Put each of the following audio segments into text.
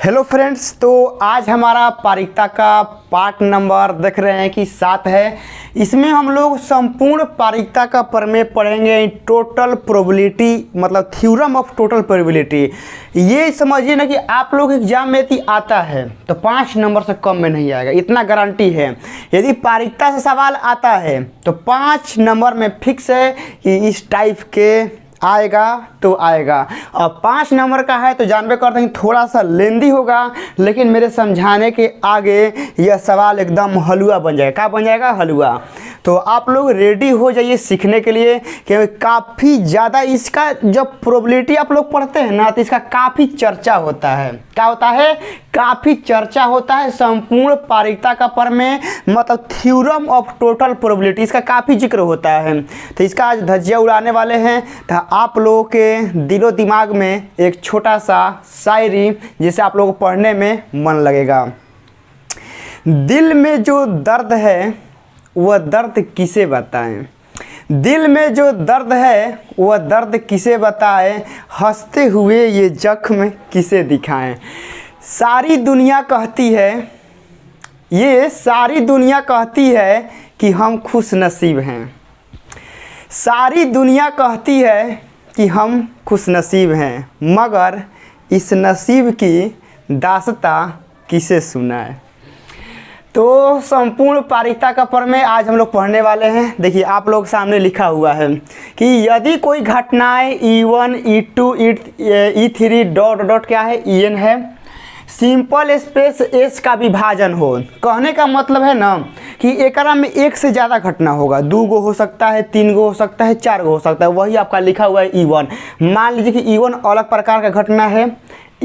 Hello friends, तो आज हमारा पारीक्षता का पार्ट नंबर देख रहे हैं कि 7 है। इसमें हम लोग संपूर्ण पारीक्षता का प्रमेय पढ़ेंगे। टोटल प्रोबेबिलिटी मतलब थ्योरम ऑफ टोटल प्रोबेबिलिटी। ये समझिए ना कि आप लोग एग्जाम में यदि आता है तो 5 नंबर से कम में नहीं आएगा, इतना गारंटी है। यदि पारीक्षता से सवाल आता है तो 5 नंबर में फिक्स है कि इस टाइप के आएगा तो आएगा। और 5 नंबर का है तो जानबे करते हैं थोड़ा सा लेंदी होगा, लेकिन मेरे समझाने के आगे यह सवाल एकदम हलवा बन जाएगा। क्या बन जाएगा? हलवा। तो आप लोग रेडी हो जाइए सीखने के लिए, कि काफ़ी ज़्यादा इसका जब प्रोबेबिलिटी आप लोग पढ़ते हैं ना तो इसका काफ़ी चर्चा होता है। क्या होता है? काफ़ी चर्चा होता है। संपूर्ण पारीक्षता का प्रमेय मतलब थ्योरम ऑफ टोटल प्रोबेबिलिटी, इसका काफ़ी जिक्र होता है। तो इसका आज धज्जियाँ उड़ाने वाले हैं। तो आप लोगों के दिलो दिमाग में एक छोटा सा शायरी जिसे आप लोगों को पढ़ने में मन लगेगा। दिल में जो दर्द है वह दर्द किसे बताएं, दिल में जो दर्द है वह दर्द किसे बताएं, हंसते हुए ये जख्म किसे दिखाएं। सारी दुनिया कहती है, ये सारी दुनिया कहती है कि हम खुश नसीब हैं। सारी दुनिया कहती है कि हम खुश नसीब हैं, मगर इस नसीब की दास्तां किसे सुनाए। तो संपूर्ण पारीक्षता का प्रमेय आज हम लोग पढ़ने वाले हैं। देखिए आप लोग सामने लिखा हुआ है कि यदि कोई घटनाएं E1, E2, E3 dot dot क्या है En है, सिंपल स्पेस एस का विभाजन हो। कहने का मतलब है ना कि एकरा में एक से ज़्यादा घटना होगा, 2 गो हो सकता है, 3 गो हो सकता है, 4 गो हो सकता है। वही आपका लिखा हुआ है E1। मान लीजिए कि E1 अलग प्रकार का घटना है,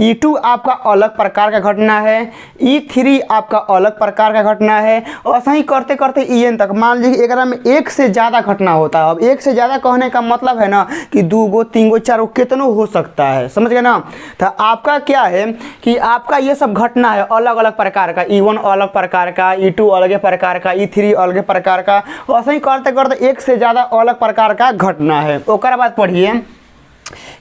E2 आपका अलग प्रकार का घटना है, E3 आपका अलग प्रकार का घटना है, और ऐसा ही करते करते En तक। मान लीजिए एकरा में एक से ज़्यादा घटना होता है। अब एक से ज़्यादा कहने का मतलब है ना कि 2 गो, 3 गो, 4 गो कितनों हो सकता है, समझ गए ना। तो आपका क्या है कि आपका ये सब घटना है अलग अलग प्रकार का। E1 अलग प्रकार का, E2 अलग प्रकार का, E3 अलग प्रकार का, और ऐसा ही करते करते एक से ज़्यादा अलग प्रकार का घटना है। उसके बाद पढ़िए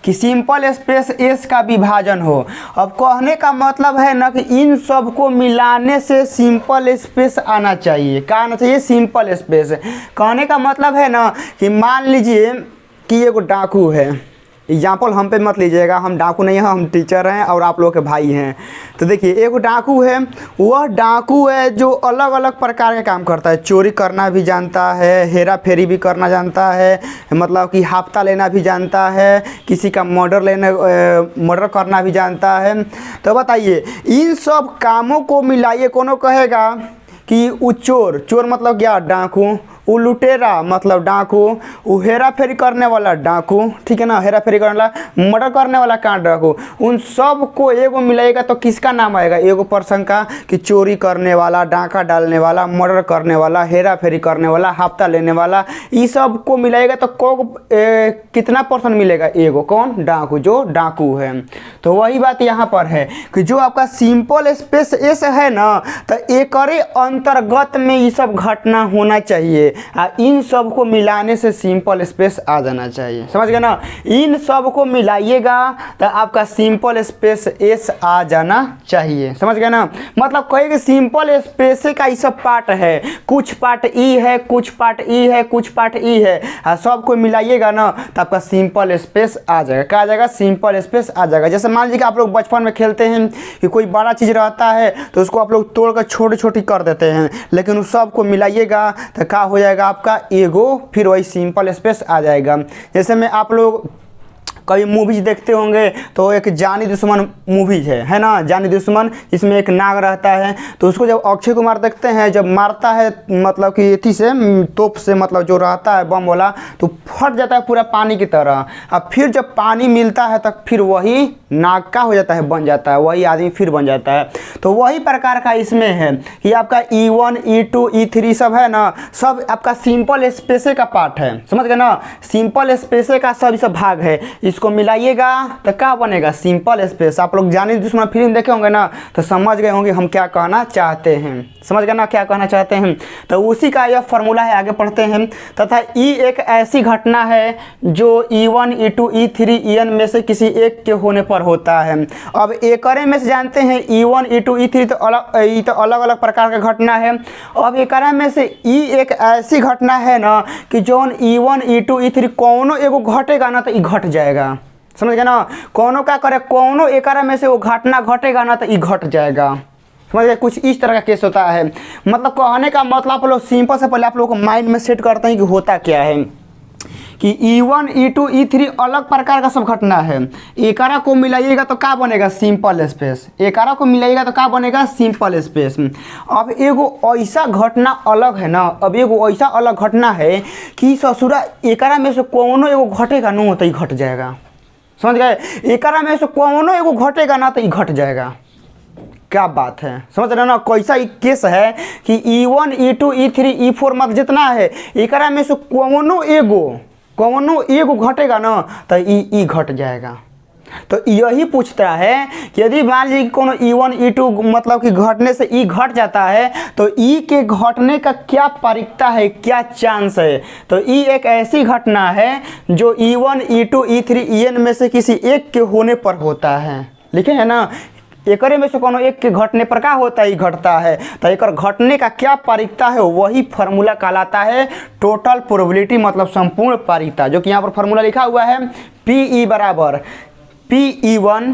कि सिंपल स्पेस एस का विभाजन हो। अब कहने का मतलब है ना कि इन सब को मिलाने से सिंपल स्पेस आना चाहिए। क्या आना चाहिए? Simple space. कहने का मतलब है ना कि मान लीजिए कि एक डाकू है। एग्जाम्पल हम पे मत लीजिएगा, हम डाकू नहीं हैं, हम टीचर हैं और आप लोग के भाई हैं। तो देखिए एक डाकू है, वह डाकू है जो अलग अलग प्रकार के काम करता है। चोरी करना भी जानता है, हेरा फेरी भी करना जानता है, मतलब कि हफ्ता लेना भी जानता है, किसी का मर्डर करना भी जानता है। तो बताइए इन सब कामों को मिलाइए। कोनो कहेगा कि वो चोर, चोर मतलब क्या? डाकू। वो लुटेरा मतलब डाकू। वो हेरा फेरी करने वाला डाकू, ठीक है ना, हेरा फेरी करने वाला, मर्डर करने वाला कहाँ डाकू। उन सब को एगो मिलाएगा तो किसका नाम आएगा? एगो पर्सन का, कि चोरी करने वाला, डाका डालने वाला, मर्डर करने वाला, हेरा फेरी करने वाला, हफ्ता लेने वाला। ये सब को मिलाएगा तो कितना पर्सन मिलेगा? एगो। कौन? डाकू, जो डाकू है। तो वही बात यहाँ पर है कि जो आपका सिंपल स्पेस एस है ना, तो एकरे अंतर्गत में ये सब घटना होना चाहिए। इन सब को मिलाने से सिंपल स्पेस आ जाना चाहिए, समझ गए ना। इन सब को मिलाइएगा तो आपका सिंपल स्पेस एस आ जाना चाहिए, समझ गए ना। मतलब कहेंगे सिंपल स्पेस का ये सब पार्ट है, कुछ पार्ट ई है, कुछ पार्ट ई है, कुछ पार्ट ई है, सब को मिलाइएगा ना तो आपका सिंपल स्पेस आ जाएगा। क्या आ जाएगा? सिंपल स्पेस आ जाएगा। जैसे मान लीजिए कि आप लोग बचपन में खेलते हैं कि कोई बड़ा चीज़ रहता है तो उसको आप लोग तोड़ कर छोटी छोटी कर देते हैं, लेकिन उस सब को मिलाइएगा तो क्या हो जाएगा? आपका एगो, फिर वही सिंपल स्पेस आ जाएगा। जैसे में आप लोग कई मूवीज देखते होंगे तो एक जानी दुश्मन मूवीज है ना, जानी दुश्मन, जिसमें एक नाग रहता है। तो उसको जब अक्षय कुमार देखते हैं, जब मारता है मतलब कि एथी से, तोप से, मतलब जो रहता है बम वाला, तो फट जाता है पूरा पानी की तरह। अब फिर जब पानी मिलता है तब फिर वही नाग का हो जाता है, बन जाता है, वही आदमी फिर बन जाता है। तो वही प्रकार का इसमें है कि आपका E1, E2, E3 सब है ना, सब आपका सिंपल स्पेस का पार्ट है, समझ गए ना। सिंपल स्पेस का सब भाग है। इसको मिलाइएगा तो क्या बनेगा, सिंपल स्पेस। आप लोग जानी दुश्मन फिल्म देखे होंगे ना, तो समझ गए होंगे हम क्या कहना चाहते हैं, समझ गए ना क्या कहना चाहते हैं। तो उसी का यह फॉर्मूला है, आगे पढ़ते हैं। तथा ई एक ऐसी घटना है जो E1 E2 E3 En में से किसी एक के होने पर होता है। अब एकरे में से जानते हैं E1 E2 E3 तो अलग अलग प्रकार का घटना है। अब एकरा में से ई एक ऐसी घटना है ना कि जौन E1 E2 E3 कौनो एगो घटेगा ना तो ई घट जाएगा, समझ गए ना। कौनो क्या करे, कौनो एकरा में से वो घटना घटेगा ना तो ई घट जाएगा, समझ गए। कुछ इस तरह का केस होता है। मतलब कहने का मतलब आप लोग सिंपल से पहले आप लोग को माइंड में सेट करते हैं कि होता क्या है कि E1 E2 E3 अलग प्रकार का सब घटना है। एकरा को मिलाइएगा तो क्या बनेगा, सिंपल स्पेस। एकरा को मिलाइएगा तो क्या बनेगा, सिंपल स्पेस। अब एगो ऐसा घटना अलग है ना, अब एगो ऐसा अलग घटना है कि ससुरा एकरा में से कौनो एगो घटेगा ना तो ही घट जाएगा, समझ गए। एकरा में से कौनो एगो घटेगा ना तो ही घट जाएगा। क्या बात है, समझ रहे ना। कैसा एक केस है कि E1 E2 E3 E4 मतलब जितना है एकरा में से कौनो एगो घटेगा ना तो ई घट जाएगा। तो यही पूछता है कि यदि मान लीजिए कि कोनो E1 E2 मतलब कि घटने से ई घट जाता है तो ई के घटने का क्या पारिकता है, क्या चांस है। तो ई एक ऐसी घटना है जो E1 E2 E3 En में से किसी एक के होने पर होता है, लिखे है ना। एकरे में से कोनो एक के घटने पर क्या होता है, घटता है। तो एक घटने का क्या पारिकता है वही फार्मूला कहलाता है टोटल प्रोबेबिलिटी, मतलब संपूर्ण पारिकता। जो कि यहाँ पर फार्मूला लिखा हुआ है PE बराबर PE1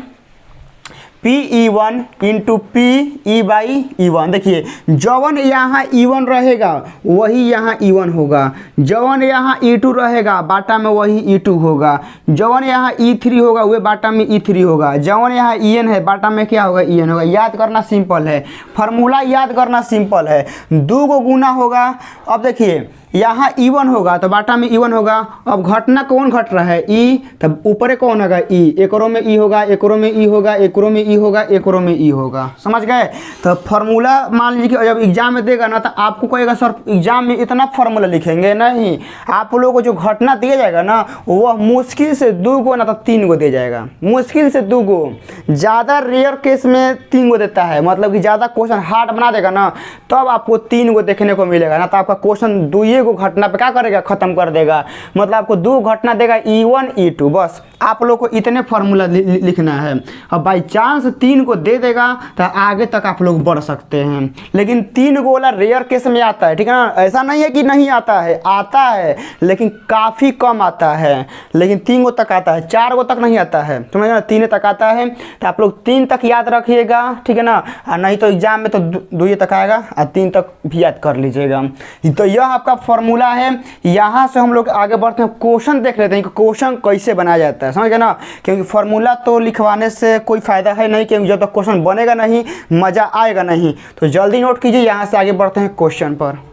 इंटू PE/E1। देखिए जवन यहाँ E1 रहेगा वही यहाँ E1 होगा, जवन यहाँ E2 रहेगा बाटा में वही E2 होगा, जवन यहाँ E3 होगा वह बाटा में E3 होगा, जवन यहाँ En है बाटा में क्या होगा, En होगा। याद करना सिंपल है, फार्मूला याद करना सिंपल है। 2 को गुना होगा। अब देखिए यहाँ E1 होगा तो बाटा में E1 होगा। अब घटना कौन घट रहा है, E, तब ऊपर कौन होगा E, एकरों में E होगा, एकरों में E होगा, एकरों में E होगा, एकरों में E होगा, समझ गए। तो फार्मूला मान लीजिए कि जब एग्जाम में देगा ना तो आपको कहेगा सर एग्जाम में इतना फार्मूला लिखेंगे, नहीं। आप लोगों को जो घटना दिया जाएगा ना वह मुश्किल से 2 गो ना तो 3 गो दे जाएगा, मुश्किल से 2 गो, ज़्यादा रेयर केस में 3 गो देता है। मतलब कि ज़्यादा क्वेश्चन हार्ड बना देगा ना तब आपको 3 गो देखने को मिलेगा, ना तो आपका क्वेश्चन 2 को घटना पे क्या करेगा, खत्म कर देगा। मतलब आपको 2 घटना देगा E1 E2, बस आप लोग को इतने फार्मूला लिखना है। अब बाई चांस 3 को दे देगा तो आगे तक आप लोग बढ़ सकते हैं। लेकिन 3 गो वाला रेयर केस में आता है, ठीक है ना। ऐसा नहीं है कि नहीं आता है, आता है लेकिन काफ़ी कम आता है। लेकिन 3 गो तक आता है, 4 गो तक नहीं आता है, समझ ना। 3 तक आता है तो आप लोग 3 तक याद रखिएगा, ठीक है ना। नहीं तो एग्जाम में तो 2 तक आएगा और 3 तक भी याद कर लीजिएगा। तो यह आपका फार्मूला है। यहाँ से हम लोग आगे बढ़ते हैं, क्वेश्चन देख लेते हैं कि क्वेश्चन कैसे बनाया जाता है, समझ गए ना। क्योंकि फार्मूला तो लिखवाने से कोई फ़ायदा है नहीं, क्योंकि जब तक क्वेश्चन बनेगा नहीं मज़ा आएगा नहीं। तो जल्दी नोट कीजिए, यहाँ से आगे बढ़ते हैं क्वेश्चन पर।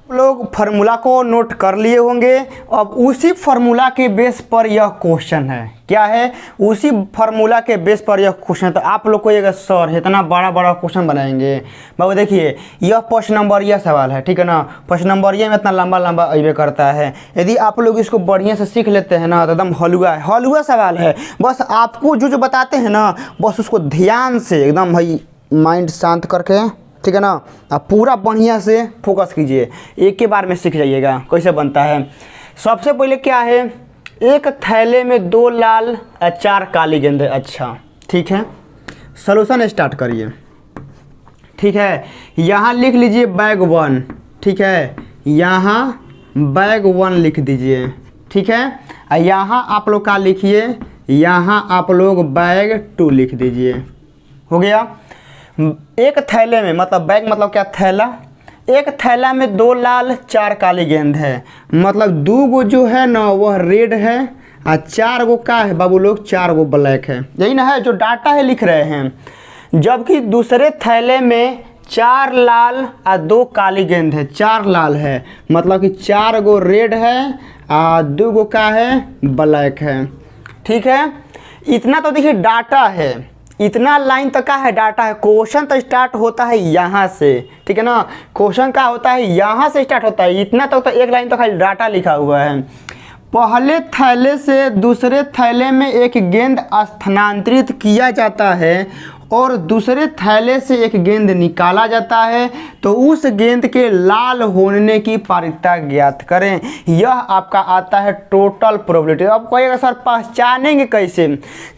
लोग फार्मूला को नोट कर लिए होंगे। अब उसी फार्मूला के बेस पर यह क्वेश्चन है, क्या है, उसी फार्मूला के बेस पर यह क्वेश्चन। तो आप लोग को ये सर इतना बड़ा बड़ा क्वेश्चन बनाएंगे बाबू। देखिए यह फर्स्ट नंबर यह सवाल है, ठीक है ना। फर्स्ट नंबर ये में इतना लंबा लंबा अइबे करता है। यदि आप लोग इसको बढ़िया से सीख लेते हैं ना तो एकदम हलवा सवाल है। बस आपको जो बताते हैं ना बस उसको ध्यान से एकदम भाई माइंड शांत करके, ठीक है ना, आप पूरा बढ़िया से फोकस कीजिए, एक के बार में सीख जाइएगा कैसे बनता है। सबसे पहले क्या है, एक थैले में 2 लाल 4 काली गेंदें। अच्छा ठीक है, सॉल्यूशन स्टार्ट करिए। ठीक है, यहाँ लिख लीजिए बैग 1, ठीक है, यहाँ बैग 1 लिख दीजिए, ठीक है। यहाँ आप लोग का लिखिए, यहाँ आप लोग बैग 2 लिख दीजिए, हो गया। एक थैले में, मतलब बैग मतलब क्या, थैला। एक थैला में 2 लाल 4 काली गेंद है, मतलब 2 गो जो है ना वह रेड है और 4 गो का है बाबू लोग, 4 गो ब्लैक है। यही ना है जो डाटा है लिख रहे हैं। जबकि दूसरे थैले में 4 लाल और 2 काली गेंद है, 4 लाल है, मतलब कि 4 गो रेड है और 2 गो का है, ब्लैक है। ठीक है, इतना तो देखिए डाटा है, इतना लाइन तक का है डाटा है। क्वेश्चन तो स्टार्ट होता है यहाँ से, ठीक है ना। क्वेश्चन का होता है यहाँ से स्टार्ट होता है, इतना तक तो एक लाइन तो खाली डाटा लिखा हुआ है। पहले थैले से दूसरे थैले में एक गेंद स्थानांतरित किया जाता है और दूसरे थैले से एक गेंद निकाला जाता है, तो उस गेंद के लाल होने की पारदर्शिता ज्ञात करें। यह आपका आता है टोटल प्रोबेबिलिटी। अब कोई सर पहचानेंगे कैसे?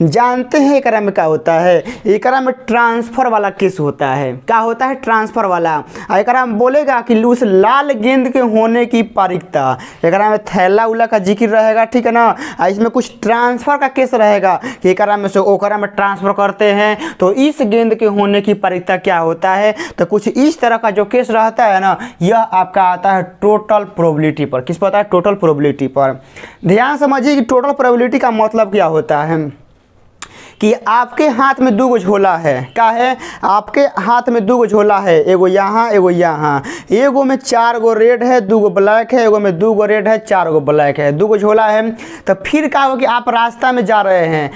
जानते हैं एकरा में क्या होता है? एकरा में ट्रांसफ़र वाला केस होता है। क्या होता है? ट्रांसफ़र वाला। एकरा में बोलेगा कि उस लाल गेंद के होने की पारदर्शिता, एकरा में थैला उला का जिक्र रहेगा, ठीक है ना। इसमें कुछ ट्रांसफ़र का केस रहेगा कि एकरा में से ओकरा में ट्रांसफ़र करते हैं, तो इस गेंद के होने की पारदर्शिता क्या होता है? तो कुछ इस तरह का जो केस रहता है ना, यह आपका आता है टोटल प्रोबेबिलिटी पर। किस पर आता है? टोटल प्रोबेबिलिटी पर। ध्यान समझिए कि टोटल प्रोबेबिलिटी का मतलब क्या होता है कि आपके हाथ में 2 गो झोला है। क्या है? आपके हाथ में 2 गो झोला है, एगो यहाँ एगो यहाँ। एगो में 4 गो रेड है, 2 गो ब्लैक है, एगो में 2 गो रेड है, 4 गो ब्लैक है, 2 गो झोला है। तो फिर क्या हो कि आप रास्ता में जा रहे हैं,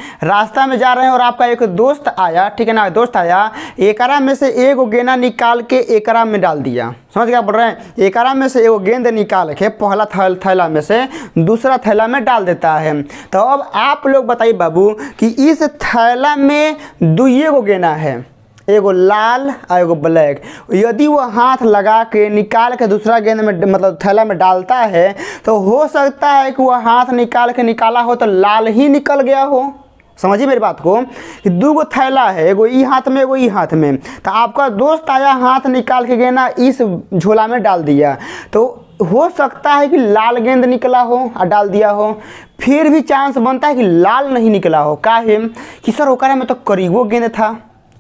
और आपका एक दोस्त आया, ठीक है ना, दोस्त आया, एकरा में से एगो गेंदा निकाल के एकरा में डाल दिया। समझ क्या बोल रहे हैं? एकरा में से एगो गेंद निकाल के पहला थैला में से दूसरा थैला में डाल देता है। तो अब आप लोग बताइए बाबू कि इस थैला में 2 गो गेंदा है, एगो लाल और एगो ब्लैक। यदि वो हाथ लगा के निकाल के दूसरा गेंद में मतलब थैला में डालता है, तो हो सकता है कि वह हाथ निकाल के निकाला हो तो लाल ही निकल गया हो। समझिए मेरी बात को कि 2 गो थैला है, एगो ई हाथ में एगो ई हाथ में। तो आपका दोस्त आया, हाथ निकाल के गेंदा इस झोला में डाल दिया, तो हो सकता है कि लाल गेंद निकला हो और डाल दिया हो। फिर भी चांस बनता है कि लाल नहीं निकला हो। काहे कि सर ओकरा में तो करीबो गेंद था,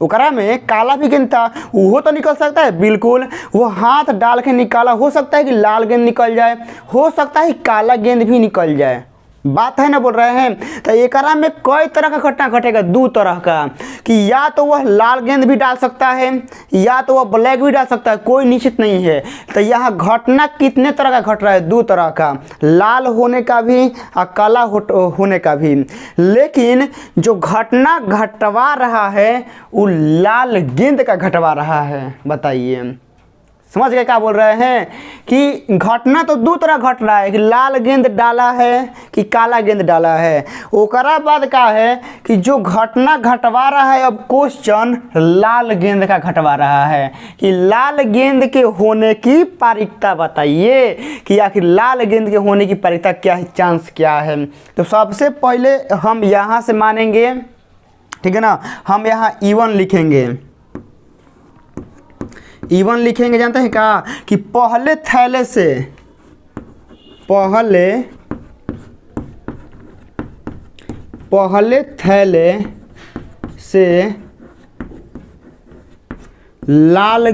ओकरा में काला भी गेंद था, वो तो निकल सकता है। बिल्कुल, वो हाथ डाल के निकाला, हो सकता है कि लाल गेंद निकल जाए, हो सकता है कि काला गेंद भी निकल जाए। बात है ना, बोल रहे हैं। तो एकरा में कई तरह का घटना घटेगा, 2 तरह का, कि या तो वह लाल गेंद भी डाल सकता है या तो वह ब्लैक भी डाल सकता है, कोई निश्चित नहीं है। तो यहाँ घटना कितने तरह का घट रहा है? 2 तरह का, लाल होने का भी और काला होने का भी। लेकिन जो घटना घटवा रहा है वो लाल गेंद का घटवा रहा है। बताइए, समझ गए क्या बोल रहे हैं? कि घटना तो 2 तरह घट रहा है, कि लाल गेंद डाला है कि काला गेंद डाला है। ओकरा बाद का है कि जो घटना घटवा रहा है, अब क्वेश्चन लाल गेंद का घटवा रहा है कि लाल गेंद के होने की पारदर्शिता बताइए कि आखिर लाल गेंद के होने की पारदर्शिता क्या है, चांस क्या है। तो सबसे पहले हम यहाँ से मानेंगे, ठीक है ना, हम यहाँ E1 लिखेंगे। E1 लिखेंगे, जानते हैं क्या? कि पहले थैले से लाल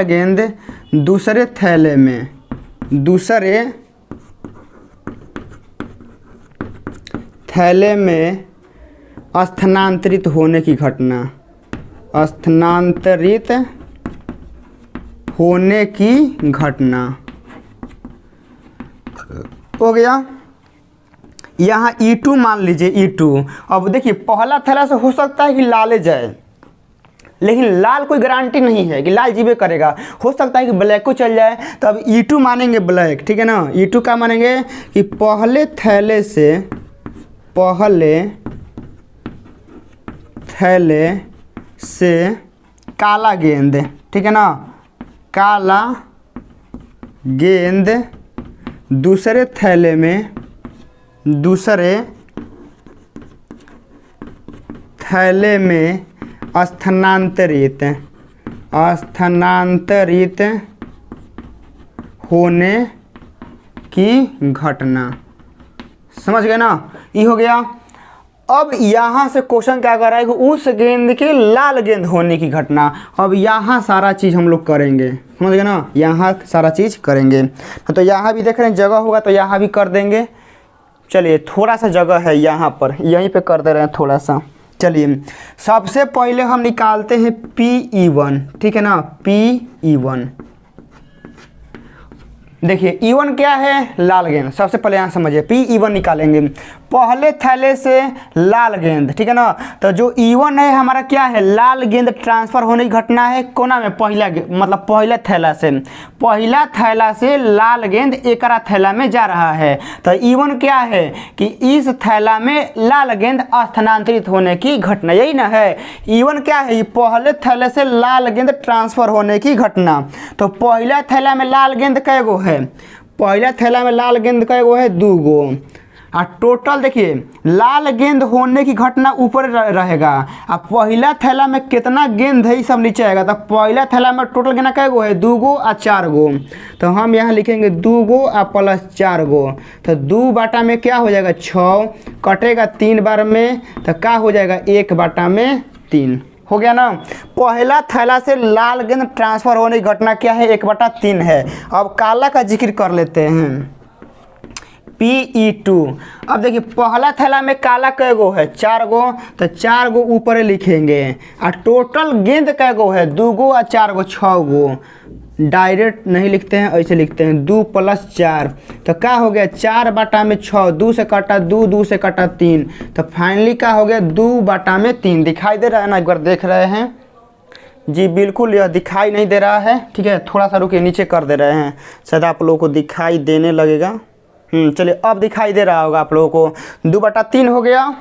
गेंद, दूसरे थैले में स्थानांतरित होने की घटना, हो गया। यहाँ E2 मान लीजिए, E2। अब देखिए, पहला थैला से हो सकता है कि लाले जाए, लेकिन लाल कोई गारंटी नहीं है कि लाल जीवे करेगा, हो सकता है कि ब्लैक को चल जाए। तो अब E2 मानेंगे ब्लैक, ठीक है ना। E2 क्या मानेंगे कि पहले थैले से काला गेंद, ठीक है ना, काला गेंद दूसरे थैले में स्थानांतरित होने की घटना। समझ गए ना? ये हो गया। अब यहाँ से क्वेश्चन क्या कर रहा है कि उस गेंद के लाल गेंद होने की घटना। अब यहाँ सारा चीज़ हम लोग करेंगे, समझ गए ना, यहाँ सारा चीज़ करेंगे। तो यहाँ भी देख रहे हैं जगह होगा तो यहाँ भी कर देंगे। चलिए, थोड़ा सा जगह है यहाँ पर, यहीं पे कर दे रहे हैं थोड़ा सा। चलिए, सबसे पहले हम निकालते हैं PE1, ठीक है ना, PE1। देखिए E1 क्या है, लाल गेंद। सबसे पहले यहाँ समझिए P E1 निकालेंगे, पहले थैले से लाल गेंद, ठीक है ना। तो जो E1 है हमारा क्या है, लाल गेंद ट्रांसफर होने की घटना है कोना में, मतलब पहला थैला से, पहला थैला से लाल गेंद एकरा थैला में जा रहा है। तो E1 क्या है कि इस थैला में लाल गेंद स्थानांतरित होने की घटना, यही ना है। E1 क्या है, पहले थैले से लाल गेंद ट्रांसफर होने की घटना। तो पहला थैला में लाल गेंद कै गो है, पहला थैला में लाल गेंद कै गो है, 2 गो। और टोटल देखिए लाल गेंद होने की घटना ऊपर रहेगा, और पहला थैला में कितना गेंद है ये सब नीचे आएगा। तो पहला थैला में टोटल गेंद कै गो है, 2 गो और 4 गो। तो हम यहाँ लिखेंगे 2 गो और प्लस 4 गो। तो 2 बटा में क्या हो जाएगा, 6, कटेगा 3 बार में, तो क्या हो जाएगा, 1 बटा में 3 हो गया ना। पहला थैला से लाल गेंद ट्रांसफर होने की घटना क्या है, 1/3 है। अब काला का जिक्र कर लेते हैं, Pe2। अब देखिए पहला थैला में काला कै गो है, 4 गो। तो 4 गो ऊपर लिखेंगे, और टोटल गेंद कै गो है, 2 गो और 4 गो, 6 गो। डायरेक्ट नहीं लिखते हैं, ऐसे लिखते हैं, 2 + 4। तो क्या हो गया, 4 बटा में 6, 2 से कटा 2, 2 से कटा 3। तो फाइनली क्या हो गया, 2 बटा में 3। दिखाई दे रहा है ना, एक बार देख रहे हैं जी, बिल्कुल यह दिखाई नहीं दे रहा है, ठीक है। थोड़ा सा रुके, नीचे कर दे रहे हैं, शायद आप लोगों को दिखाई देने लगेगा। चलिए अब दिखाई दे रहा होगा आप लोगों को, 2/3 हो गया।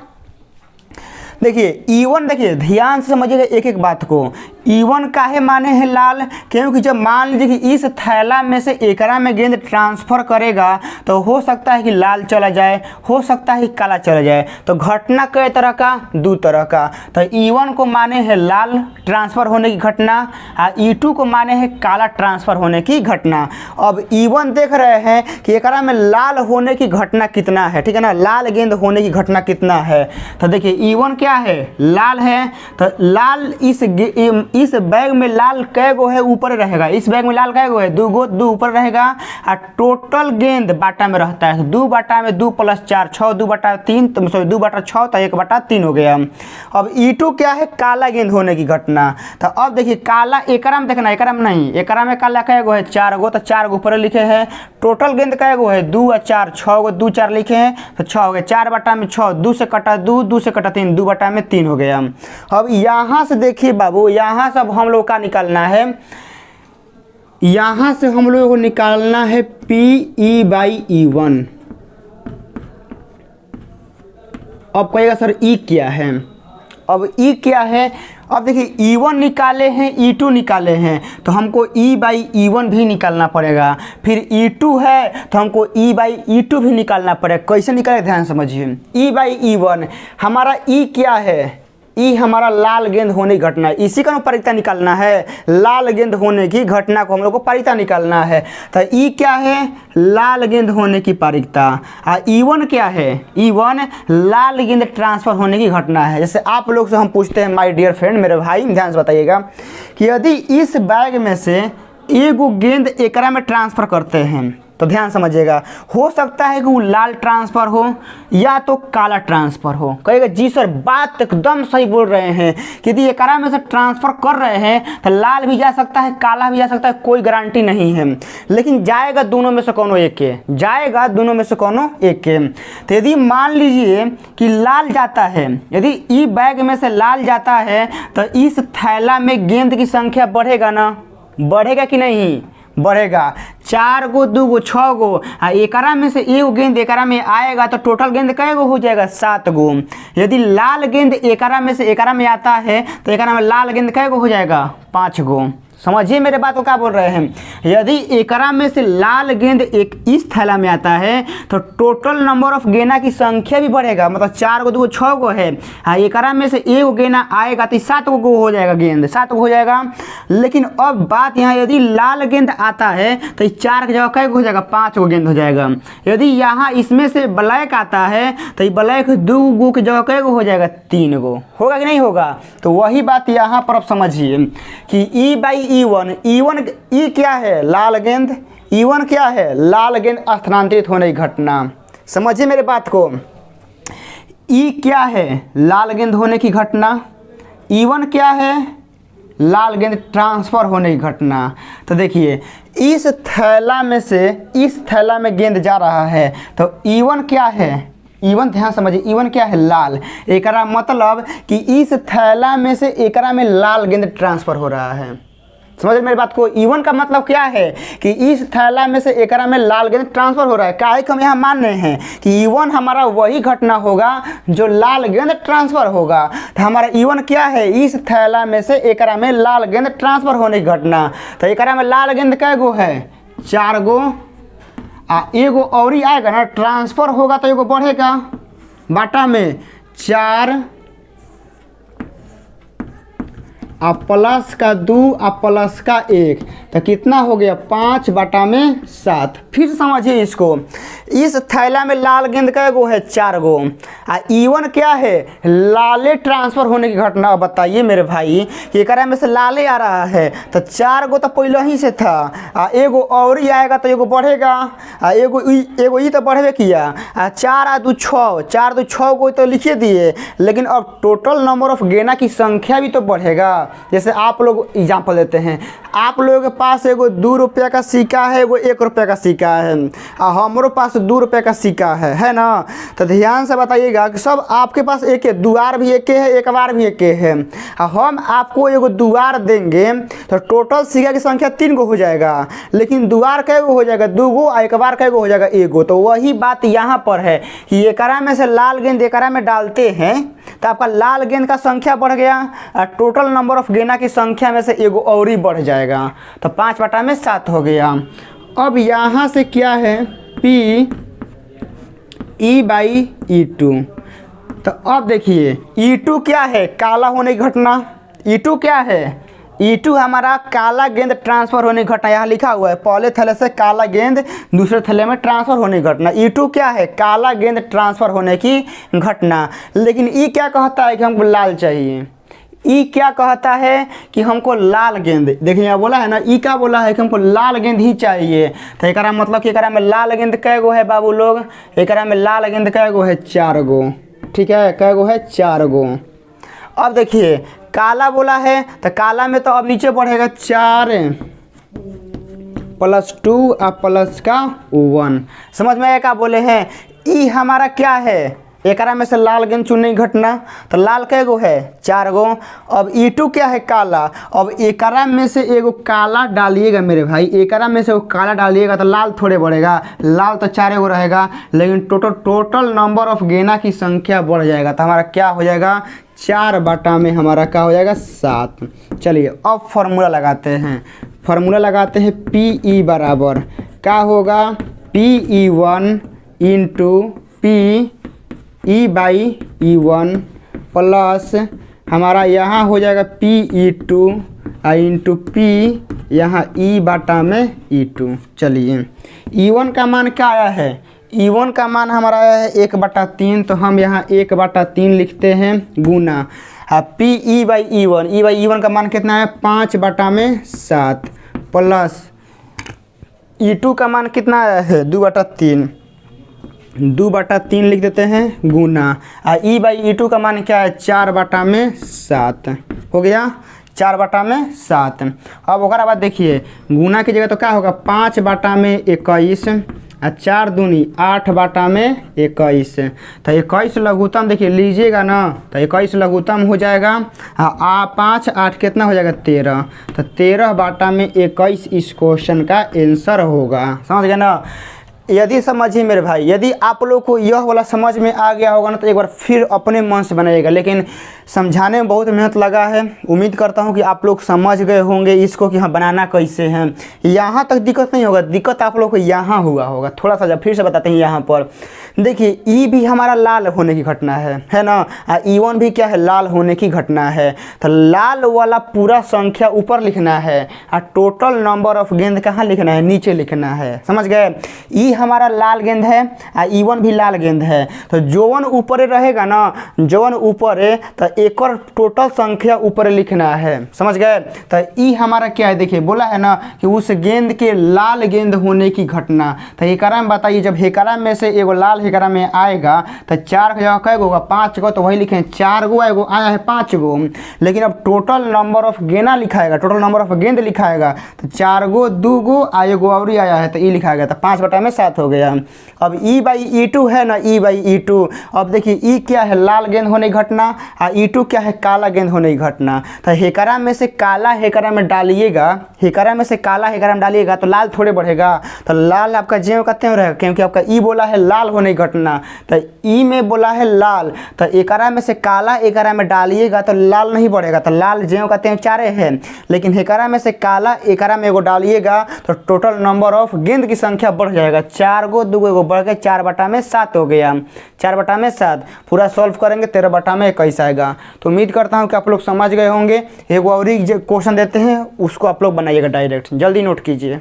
देखिए E1, देखिए ध्यान से समझिएगा एक एक बात को। E1 काहे माने हैं लाल, क्योंकि जब मान लीजिए कि इस थैला में से एकरा में गेंद ट्रांसफर करेगा तो हो सकता है कि लाल चला जाए, हो सकता है कि काला चला जाए। तो घटना कई तरह का, 2 तरह का। तो E1 को माने हैं लाल ट्रांसफर होने की घटना, और E2 को माने हैं काला ट्रांसफर होने की घटना। अब E1 देख रहे हैं कि एकरा में लाल होने की घटना कितना है, ठीक है ना, लाल गेंद होने की घटना कितना है। तो देखिए E1 क्या है, लाल है। तो लाल इस बैग में लाल कै गो है, ऊपर रहेगा। इस बैग में लाल कै गो है, 2 गो, 2 ऊपर रहेगा। और टोटल गेंद बाटा में रहता है, 2 बटा में 2 + 4, 6, 2/3, तो सॉरी 2/6, तो 1/3 हो गया। अब E2 क्या है, काला गेंद होने की घटना। तो अब देखिए काला एकरा में देखना, एकरा में नहीं, एकरा में काला कै गो है, 4 गो। तो 4 गो ऊपर लिखे हैं। टोटल गेंद कै गो है, 2 और 4, 6 गो, 2 4 लिखे हैं, तो 6 हो गया। 4 बटा में 6, 2 से कटा 2, 2 से कटा 3, 2 बटा में 3 हो गया। अब यहाँ से देखिए बाबू, यहाँ से अब हम लोग का निकालना है, यहाँ से हम लोग को निकालना है Pe/E1। अब कहेगा सर E क्या है, अब E क्या है। अब देखिए E1 निकाले हैं, E2 निकाले हैं, तो हमको E/E1 भी निकालना पड़ेगा। फिर E2 है तो हमको E/E2 भी निकालना पड़ेगा। कैसे निकाले, ध्यान समझिए। E/E1 हमारा E क्या है, E हमारा लाल गेंद होने की घटना है, इसी का पारीता निकालना है। लाल गेंद होने की घटना को हम लोग को पारीता निकालना है। तो E क्या है, लाल गेंद होने की पारीता। और E1 क्या है, E1 लाल गेंद ट्रांसफर होने की घटना है। जैसे आप लोग से हम पूछते हैं, माय डियर फ्रेंड, मेरे भाई ध्यान से बताइएगा कि यदि इस बैग में से एगो गेंद एकरा में ट्रांसफ़र करते हैं, तो ध्यान समझिएगा, हो सकता है कि वो लाल ट्रांसफ़र हो या तो काला ट्रांसफ़र हो। कहेगा जी सर बात एकदम सही बोल रहे हैं कि यदि एकरा में से ट्रांसफ़र कर रहे हैं तो लाल भी जा सकता है, काला भी जा सकता है, कोई गारंटी नहीं है। लेकिन जाएगा दोनों में से कोनो एक के, जाएगा दोनों में से कोनो एक के। तो यदि मान लीजिए कि लाल जाता है, यदि ई बैग में से लाल जाता है तो इस थैला में गेंद की संख्या बढ़ेगा ना, बढ़ेगा कि नहीं, बढ़ेगा। 4 गो, 2 गो, 6 गो, एकरा में से एगो गेंद एकरा में आएगा तो टोटल गेंद कै गो हो जाएगा, 7 गो। यदि लाल गेंद एकरा में से एकरा में आता है तो एकरा में लाल गेंद कै गो हो जाएगा, 5 गो। समझिए मेरे बात को क्या बोल रहे हैं। यदि एकरा में से लाल गेंद एक इस थैला में आता है तो टोटल नंबर ऑफ गेना की संख्या भी बढ़ेगा। मतलब 4 गो, 2 गो, 6 गो है, एकरा में से एगो गेना आएगा तो 7 गो हो जाएगा, गेंद 7 गो हो जाएगा। लेकिन अब बात यहाँ, यदि लाल गेंद आता है तो 4 की जगह कै गो हो जाएगा, 5 गो गेंद हो जाएगा। यदि यहाँ इसमें से ब्लैक आता है तो ब्लैक 2 गो की जगह कै गो हो जाएगा, 3 गो होगा कि नहीं होगा। तो वही बात यहाँ पर आप समझिए कि E/E1, E क्या है, लाल गेंद, E1 क्या है, लाल गेंद स्थानांतरित होने की घटना। समझिए मेरे बात को, E क्या है, लाल गेंद होने की घटना, E1 क्या है, लाल गेंद ट्रांसफ़र होने की घटना। तो देखिए इस थैला में से इस थैला में गेंद जा रहा है तो E1 क्या है, E1 ध्यान समझिए, E1 क्या है, लाल। एकरा मतलब कि इस थैला में से एकरा में लाल गेंद ट्रांसफ़र हो रहा है। समझ मेरी बात को, E1 का मतलब क्या है कि इस थैला में से एकरा में लाल गेंद ट्रांसफ़र हो रहा है। काहे कि हम यहाँ मान रहे हैं कि E1 हमारा वही घटना होगा जो लाल गेंद ट्रांसफ़र होगा। तो हमारा E1 क्या है, इस थैला में से एकरा में लाल गेंद ट्रांसफ़र होने की घटना। तो एकरा में लाल गेंद कै गो है, 4 गो। एगो और ही आएगा ना, ट्रांसफ़र होगा तो एगो बढ़ेगा, बाटा में 4 आ प्लस का 2 आ प्लस का 1 तो कितना हो गया, 5 बटा में 7। फिर समझिए इसको, इस थैला में लाल गेंद कै गो है, 4 गो। E1 क्या है, लाले ट्रांसफ़र होने की घटना। बताइए मेरे भाई कि एकरा में से लाले आ रहा है तो 4 गो तो पहले ही से था, एगो और ही आएगा तो एगो बढ़ेगा, एगो ई तो बढ़े किया। 4 आ 2 6, 4 2 6 गो तो लिखिए दिए, लेकिन अब टोटल नंबर ऑफ गेना की संख्या भी तो बढ़ेगा। जैसे आप लोग एग्जाम्पल देते हैं, आप लोगों के पास एगो 2 रुपया का सिक्का है, एगो 1 रुपया का सिक्का है, और हमारे पास 2 रुपये का सिक्का है ना। तो ध्यान से बताइएगा कि सब आपके पास एक है, दुआर भी एक है, एक बार भी एक है। हम आपको एगो दुआर देंगे तो टोटल सिक्का की संख्या 3 गो हो जाएगा, लेकिन दुआर कै गो हो जाएगा, 2 गो, और एक बार कै गो हो जाएगा, 1 गो। तो वही बात यहाँ पर है कि एकरा में से लाल गेंद एकरा में डालते हैं तो आपका लाल गेंद का संख्या बढ़ गया, और टोटल नंबर ऑफ गेना की संख्या में से एगो और ही बढ़ जाएगा, तो 5 बटा में 7 हो गया। अब यहाँ से क्या है, P E/E2। तो अब देखिए E2 क्या है, काला होने की घटना। E2 क्या है, E2 हमारा काला गेंद ट्रांसफ़र होने की घटना। यहाँ लिखा हुआ है, पहले थैले से काला गेंद दूसरे थैले में ट्रांसफ़र होने की घटना। E2 क्या है, काला गेंद ट्रांसफ़र होने की घटना। लेकिन E क्या कहता है कि हमको लाल चाहिए। ई क्या कहता है कि हमको लाल गेंद, देखिए यहाँ बोला है ना, ई क्या बोला है कि हमको लाल गेंद ही चाहिए। तो एकरा मतलब कि एकरा में लाल गेंद कै गो है बाबू लोग, एकरा में लाल गेंद कै गो है, 4 गो। ठीक है, कै गो है, 4 गो। अब देखिए काला बोला है तो काला में तो अब नीचे बढ़ेगा 4 + 2 और प्लस का 1। समझ में आया क्या बोले हैं। ई हमारा क्या है, एकरा में से लाल गेंद चुनने की घटना। तो लाल कै गो है, 4 गो। अब E2 क्या है, काला। अब एकरा में से एगो काला डालिएगा मेरे भाई, एकरा में से वो काला डालिएगा तो लाल थोड़े बढ़ेगा, लाल तो 4 गो रहेगा, लेकिन टोटल नंबर ऑफ गेना की संख्या बढ़ जाएगा। तो हमारा क्या हो जाएगा, 4 बटा में हमारा क्या हो जाएगा, 7। चलिए अब फार्मूला लगाते हैं, फार्मूला लगाते हैं। PE बराबर क्या होगा, PE1 × PE/E1 प्लस हमारा यहाँ हो जाएगा PE2 × P यहाँ E बटा में E2। चलिए E1 का मान क्या आया है, E1 का मान हमारा आया है 1/3, तो हम यहाँ 1/3 लिखते हैं गुना PE/E1 का मान कितना है, 5 बटा में 7 प्लस E2 का मान कितना आया है, 2/3, 2/3 लिख देते हैं गुना E/E2 का मान क्या है, 4 बटा में 7 हो गया, 4 बटा में 7। अब ओकरा बाद देखिए गुना की जगह तो क्या होगा, 5 बटा में 21 और 4 दूनी 8 बटा में 21। तो 21 लघुत्तम देखिए लीजिएगा ना, तो 21 लघुत्तम हो जाएगा। 5 8 कितना हो जाएगा, 13। तो 13 बटा में 21 इस क्वेश्चन का आंसर होगा। समझ गए ना। यदि समझिए मेरे भाई, यदि आप लोग को यह वाला समझ में आ गया होगा ना तो एक बार फिर अपने मन से बनाइएगा, लेकिन समझाने में बहुत मेहनत लगा है। उम्मीद करता हूं कि आप लोग समझ गए होंगे इसको कि हाँ बनाना कैसे है। यहाँ तक दिक्कत नहीं होगा, दिक्कत आप लोग को यहाँ हुआ होगा। थोड़ा सा जब फिर से बताते हैं, यहाँ पर देखिए ई भी हमारा लाल होने की घटना है ना, E1 भी क्या है, लाल होने की घटना है। तो लाल वाला पूरा संख्या ऊपर लिखना है और टोटल नंबर ऑफ गेंद कहाँ लिखना है, नीचे लिखना है। समझ गए। ई हमारा लाल गेंद है और E1 भी लाल गेंद है। तो जोवन ऊपर रहेगा ना, जोवन ऊपर है तो एक और टोटल संख्या ऊपर लिखना है, समझ गए। तो ई हमारा क्या है, देखिए बोला है ना कि उस गेंद के लाल गेंद होने की घटना। तो एकरा में बताइए, जब हेकरा में से एगो लाल हेकरा में आएगा तो 4 की जगह कै गो होगा, 5 गो, तो वही लिखें 4 गो, एगो आया है 5 गो। लेकिन अब टोटल नंबर ऑफ गेना लिखाएगा, टोटल नंबर ऑफ गेंद लिखाएगा, तो 4 गो, 2 गो, एगो और आया है तो ई लिखाएगा, तो 5/7 हो गया। अब E/E2 है ना, E/E2। अब देखिए ई क्या है, लाल गेंद होने की घटना, और E2 क्या है, काला गेंद होने की घटना। तो हेकरा में से काला हेकरा में डालिएगा, हेकरा में से काला हेकरा में डालिएगा तो लाल थोड़े बढ़ेगा, तो लाल आपका ज्यों का त्यों रहेगा, क्योंकि आपका ई बोला है लाल होने की घटना, तो ई में बोला है लाल, तो एकरा में से काला एकरा में डालिएगा तो लाल नहीं बढ़ेगा, तो लाल ज्यों का त्यों 4 है। लेकिन हेकरा में से काला एकरा में एगो डालिएगा तो टोटल नंबर ऑफ गेंद की संख्या बढ़ जाएगा, 4 गो, 2 गो, एगो बढ़ के 4/7 हो गया, 4/7। पूरा सॉल्व करेंगे 13/21 आएगा। तो उम्मीद करता हूँ कि आप लोग समझ गए होंगे। एगो और क्वेश्चन देते हैं, उसको आप लोग बनाइएगा डायरेक्ट, जल्दी नोट कीजिए।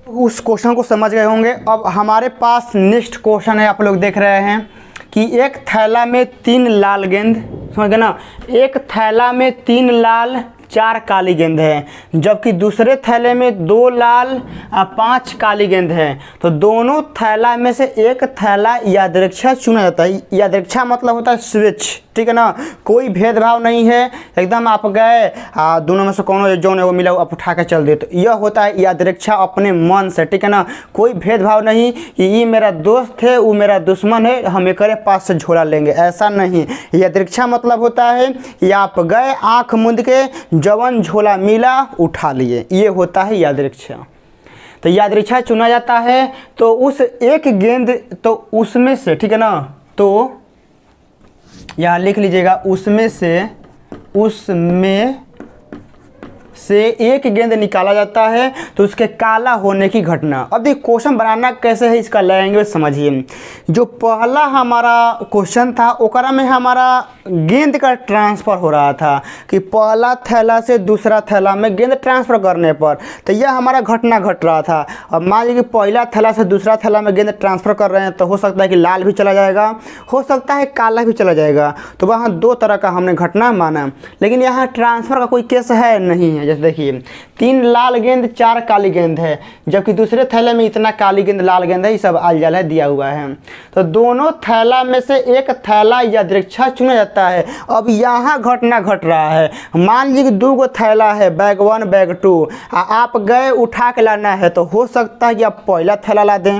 उस क्वेश्चन को समझ गए होंगे। अब हमारे पास नेक्स्ट क्वेश्चन है, आप लोग देख रहे हैं कि एक थैला में 3 लाल गेंद, समझ गए ना, एक थैला में 3 लाल 4 काली गेंद है, जबकि दूसरे थैले में 2 लाल और 5 काली गेंद है। तो दोनों थैला में से एक थैला यादृच्छा चुना जाता है। यादृच्छा मतलब होता है स्विच, ठीक है ना, कोई भेदभाव नहीं है, एकदम आप गए दोनों में से कोनो जो ने वो मिला आप उठा के चल दे, तो यह होता है यादृच्छा अपने मन से, ठीक है ना, कोई भेदभाव नहीं कि ये मेरा दोस्त है वो मेरा दुश्मन है हम एकरे पास से झोला लेंगे, ऐसा नहीं। यादृच्छा मतलब होता है कि आप गए आँख मूंद के जवन झोला मिला उठा लिए, ये होता है यादृच्छा। तो यादृच्छा चुना जाता है, तो उस एक गेंद, तो उसमें से, ठीक है ना, तो यहाँ लिख लीजिएगा उसमें से एक गेंद निकाला जाता है तो उसके काला होने की घटना। अब देखिए क्वेश्चन बनाना कैसे है, इसका लैंग्वेज समझिए। जो पहला हमारा क्वेश्चन था ओकरा में हमारा गेंद का ट्रांसफ़र हो रहा था कि पहला थैला से दूसरा थैला में गेंद ट्रांसफ़र करने पर, तो यह हमारा घटना घट रहा था। अब मान लीजिए पहला थैला से दूसरा थैला में गेंद ट्रांसफ़र कर रहे हैं, तो हो सकता है कि लाल भी चला जाएगा, हो सकता है काला भी चला जाएगा, तो वहाँ 2 तरह का हमने घटना माना। लेकिन यहाँ ट्रांसफ़र का कोई केस है नहीं है। जैसे देखिए 3 लाल गेंद 4 काली गेंद है, जबकि दूसरे थैले में इतना काली गेंद लाल गेंद है, ये सब आल-जाल है दिया हुआ है। तो दोनों थैला में से एक थैला यादृच्छा चुना जाता है। अब यहाँ घटना घट रहा है, मान लीजिए 2 गो थैला है, बैग 1 बैग 2, आप गए उठा के लाना है, तो हो सकता है कि आप पहला थैला ला दें,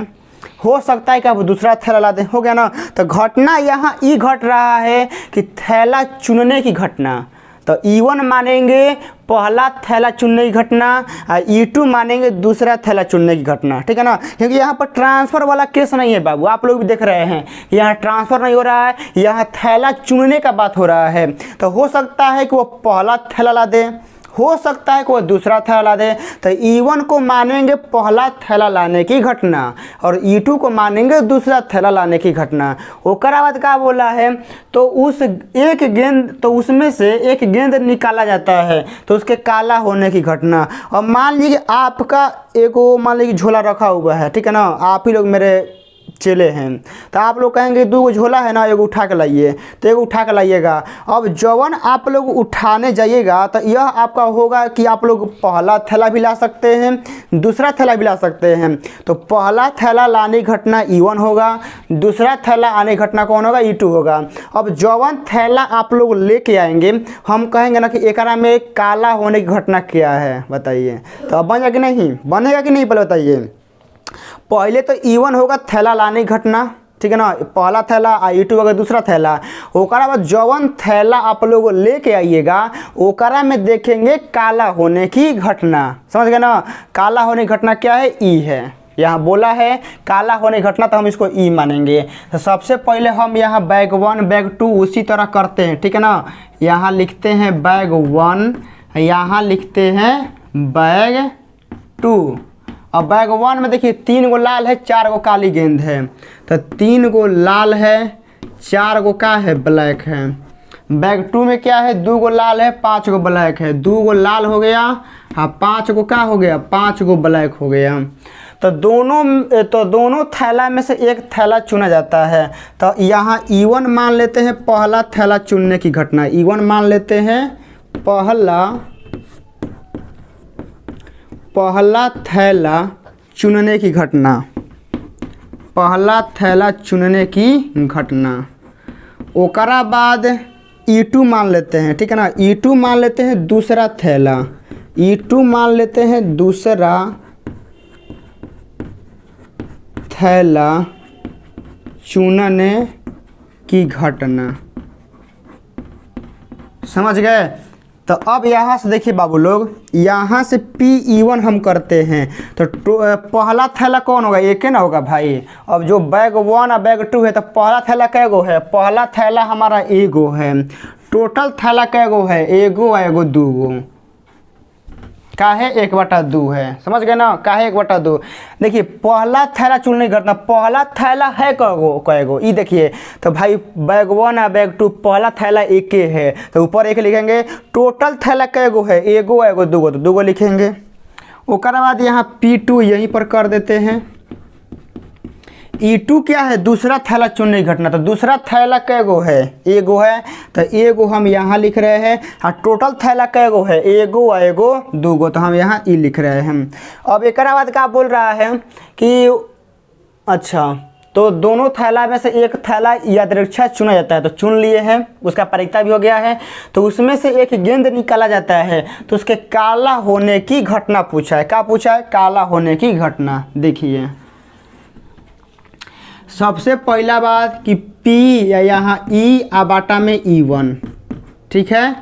हो सकता है कि आप दूसरा थैला ला दें, हो गया ना। तो घटना यहाँ ये घट रहा है कि थैला चुनने की घटना। तो E1 मानेंगे पहला थैला चुनने की घटना, और E2 मानेंगे दूसरा थैला चुनने की घटना, ठीक है ना, क्योंकि यहाँ पर ट्रांसफ़र वाला केस नहीं है बाबू, आप लोग भी देख रहे हैं यहाँ ट्रांसफ़र नहीं हो रहा है, यहाँ थैला चुनने का बात हो रहा है। तो हो सकता है कि वो पहला थैला ला दे, हो सकता है कि वो दूसरा थैला ला दे। तो E1 को मानेंगे पहला थैला लाने की घटना, और E2 को मानेंगे दूसरा थैला लाने की घटना। ओकरा बाद क्या बोला है, तो उस एक गेंद, तो उसमें से एक गेंद निकाला जाता है तो उसके काला होने की घटना। और मान लीजिए आपका एगो मान लीजिए झोला रखा हुआ है, ठीक है ना, आप ही लोग मेरे चले हैं, तो आप लोग कहेंगे 2 गो झोला है ना, एगो उठा के लाइए, तो एगो उठा के लाइएगा। अब जवन आप लोग उठाने जाइएगा तो यह आपका होगा कि आप लोग पहला थैला भी ला सकते हैं, दूसरा थैला भी ला सकते हैं। तो पहला थैला लाने की घटना E1 होगा, दूसरा थैला आने की घटना कौन होगा, E2 होगा। अब जवन थैला आप लोग लेके आएंगे, हम कहेंगे ना कि एकरा में काला होने की घटना क्या है बताइए, तो अब बनेगा कि नहीं, बनेगा कि नहीं पहले बताइए। पहले तो E1 होगा थैला लाने की घटना, ठीक है ना, पहला थैला, E2 होगा दूसरा थैला। ओकरा बाद जवन थैला आप लोग लेके आइएगा ओकरा में देखेंगे काला होने की घटना, समझ गए ना। काला होने की घटना क्या है, E है, यहाँ बोला है काला होने की घटना, तो हम इसको E मानेंगे। तो सबसे पहले हम यहाँ बैग 1 बैग 2 उसी तरह करते हैं, ठीक है ना। यहाँ लिखते हैं बैग 1, यहाँ लिखते हैं बैग 2। अब बैग 1 में देखिए 3 गो लाल है 4 गो काली गेंद है, तो 3 गो लाल है 4 गो का है ब्लैक है। बैग 2 में क्या है, 2 गो लाल है 5 गो ब्लैक है, 2 गो लाल हो गया, हाँ 5 गो का हो गया, 5 गो ब्लैक हो गया। तो दोनों थैला में से एक थैला चुना जाता है। तो यहाँ E1 मान लेते हैं पहला थैला चुनने की घटना। E1 मान लेते हैं पहला थैला चुनने की घटना, पहला थैला चुनने की घटना। ओकरा बाद E2 मान लेते हैं, ठीक है ना। E2 मान लेते हैं दूसरा थैला, E2 मान लेते हैं दूसरा थैला चुनने की घटना। समझ गए। तो अब यहाँ से देखिए बाबू लोग, यहाँ से PE1 हम करते हैं तो पहला थैला कौन होगा, एक ही ना होगा भाई। अब जो बैग 1 और बैग 2 है तो पहला थैला कैगो है, पहला थैला हमारा एगो है। टोटल थैला कैगो है, एगो एगो दूगो, काहे 1/2 है। समझ गए ना, काहे 1/2। देखिए पहला थैला चुनने की घटना, पहला थैला है कैगो ई देखिए। तो भाई बैग 1 और बैग 2 पहला थैला एक है तो ऊपर एक लिखेंगे। टोटल थैला कैगो है, एगो एगो दूगो, तो दूगो लिखेंगे। उसके बाद यहाँ P2 यहीं पर कर देते हैं। E2 क्या है, दूसरा थैला चुनने की घटना। तो दूसरा थैला कैगो है, एगो है, तो एगो हम यहाँ लिख रहे हैं। और टोटल थैला कैगो है, एगो एगो दूगो, तो हम यहाँ ई लिख रहे हैं। अब एक बाद क्या बोल रहा है कि अच्छा तो दोनों थैला में से एक थैला यादृच्छा चुना जाता है, तो चुन लिए हैं, उसका परीक्षा भी हो गया है। तो उसमें से एक गेंद निकाला जाता है तो उसके काला होने की घटना पूछा है। क्या पूछा है, काला होने की घटना। देखिए सबसे पहला बात कि P या यहाँ E आबाटा में E1, ठीक है।